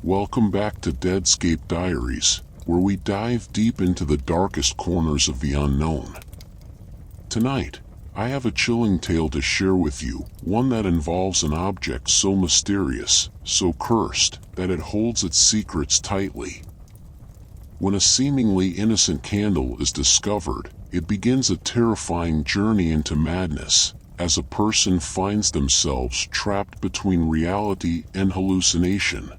Welcome back to Deadscape Diaries, where we dive deep into the darkest corners of the unknown. Tonight, I have a chilling tale to share with you, one that involves an object so mysterious, so cursed, that it holds its secrets tightly. When a seemingly innocent candle is discovered, it begins a terrifying journey into madness, as a person finds themselves trapped between reality and hallucination.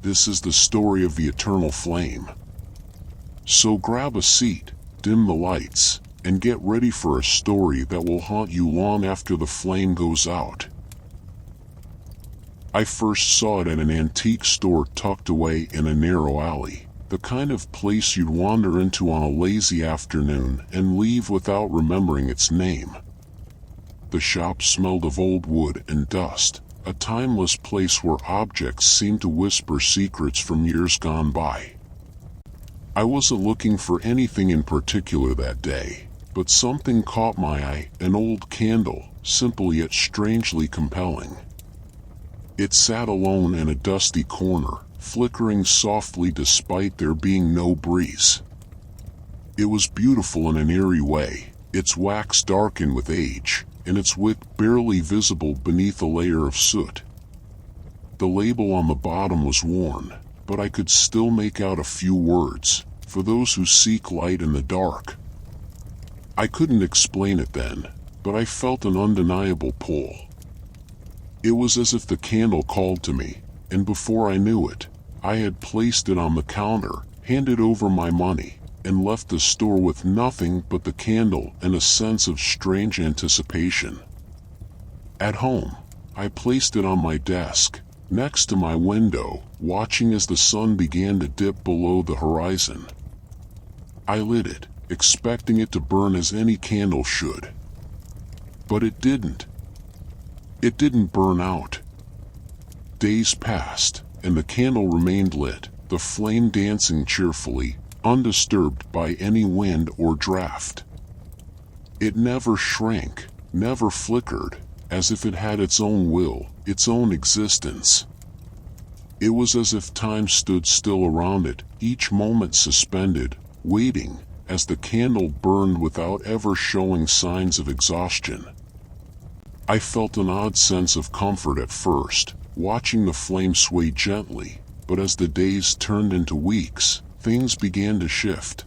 This is the story of the eternal flame. So grab a seat, dim the lights, and get ready for a story that will haunt you long after the flame goes out. I first saw it at an antique store tucked away in a narrow alley, the kind of place you'd wander into on a lazy afternoon and leave without remembering its name. The shop smelled of old wood and dust, a timeless place where objects seemed to whisper secrets from years gone by. I wasn't looking for anything in particular that day, but something caught my eye, an old candle, simple yet strangely compelling. It sat alone in a dusty corner, flickering softly despite there being no breeze. It was beautiful in an eerie way, its wax darkened with age, and its wick barely visible beneath a layer of soot. The label on the bottom was worn, but I could still make out a few words, "For those who seek light in the dark." I couldn't explain it then, but I felt an undeniable pull. It was as if the candle called to me, and before I knew it, I had placed it on the counter, handed over my money, and left the store with nothing but the candle and a sense of strange anticipation. At home, I placed it on my desk, next to my window, watching as the sun began to dip below the horizon. I lit it, expecting it to burn as any candle should. But it didn't. It didn't burn out. Days passed, and the candle remained lit, the flame dancing cheerfully, undisturbed by any wind or draft. It never shrank, never flickered, as if it had its own will, its own existence. It was as if time stood still around it, each moment suspended, waiting, as the candle burned without ever showing signs of exhaustion. I felt an odd sense of comfort at first, watching the flame sway gently, but as the days turned into weeks, things began to shift.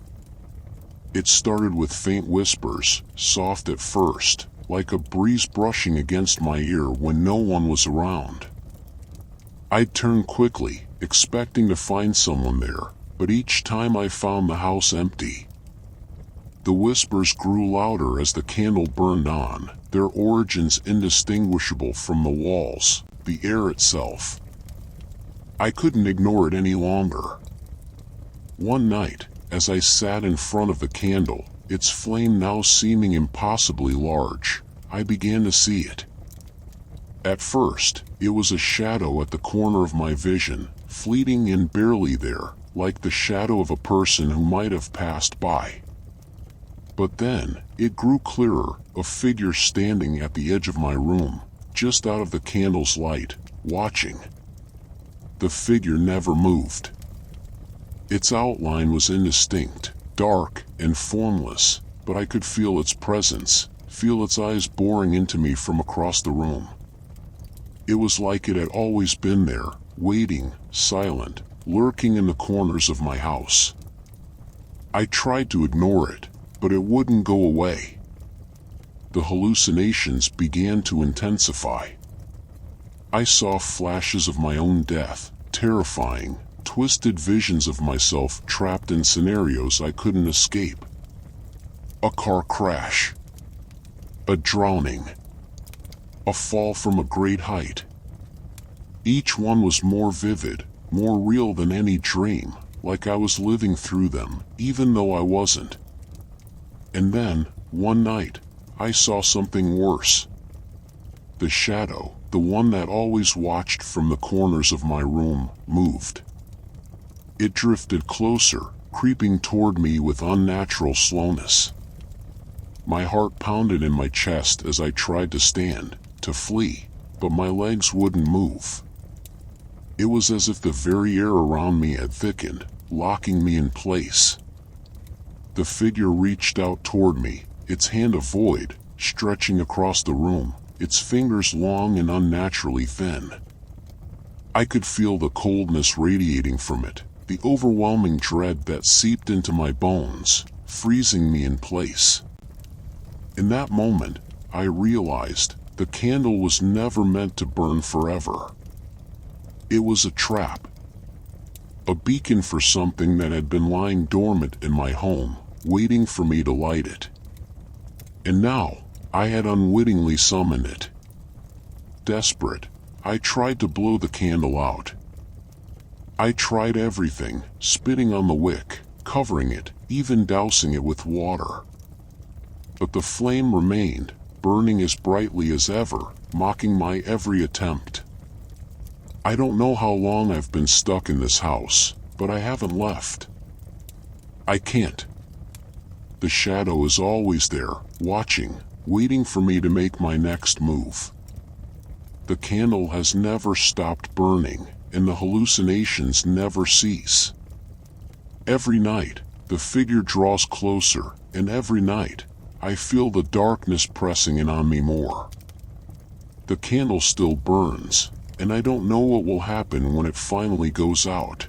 It started with faint whispers, soft at first, like a breeze brushing against my ear when no one was around. I'd turn quickly, expecting to find someone there, but each time I found the house empty. The whispers grew louder as the candle burned on, their origins indistinguishable from the walls, the air itself. I couldn't ignore it any longer. One night, as I sat in front of the candle, its flame now seeming impossibly large, I began to see it. At first, it was a shadow at the corner of my vision, fleeting and barely there, like the shadow of a person who might have passed by. But then, it grew clearer, a figure standing at the edge of my room, just out of the candle's light, watching. The figure never moved. Its outline was indistinct, dark, and formless, but I could feel its presence, feel its eyes boring into me from across the room. It was like it had always been there, waiting, silent, lurking in the corners of my house. I tried to ignore it, but it wouldn't go away. The hallucinations began to intensify. I saw flashes of my own death, terrifying, twisted visions of myself trapped in scenarios I couldn't escape. A car crash. A drowning. A fall from a great height. Each one was more vivid, more real than any dream, like I was living through them, even though I wasn't. And then, one night, I saw something worse. The shadow, the one that always watched from the corners of my room, moved. It drifted closer, creeping toward me with unnatural slowness. My heart pounded in my chest as I tried to stand, to flee, but my legs wouldn't move. It was as if the very air around me had thickened, locking me in place. The figure reached out toward me, its hand a void, stretching across the room, its fingers long and unnaturally thin. I could feel the coldness radiating from it, the overwhelming dread that seeped into my bones, freezing me in place. In that moment, I realized the candle was never meant to burn forever. It was a trap, a beacon for something that had been lying dormant in my home, waiting for me to light it. And now, I had unwittingly summoned it. Desperate, I tried to blow the candle out. I tried everything, spitting on the wick, covering it, even dousing it with water. But the flame remained, burning as brightly as ever, mocking my every attempt. I don't know how long I've been stuck in this house, but I haven't left. I can't. The shadow is always there, watching, waiting for me to make my next move. The candle has never stopped burning, and the hallucinations never cease. Every night, the figure draws closer, and every night, I feel the darkness pressing in on me more. The candle still burns, and I don't know what will happen when it finally goes out.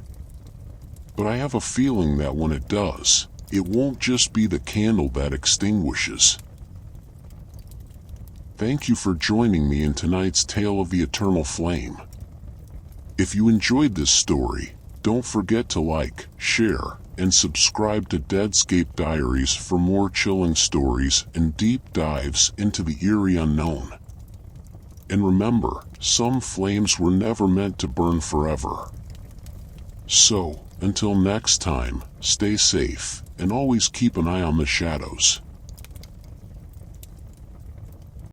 But I have a feeling that when it does, it won't just be the candle that extinguishes. Thank you for joining me in tonight's tale of the eternal flame. If you enjoyed this story, don't forget to like, share, and subscribe to Deadscape Diaries for more chilling stories and deep dives into the eerie unknown. And remember, some flames were never meant to burn forever. So, until next time, stay safe, and always keep an eye on the shadows.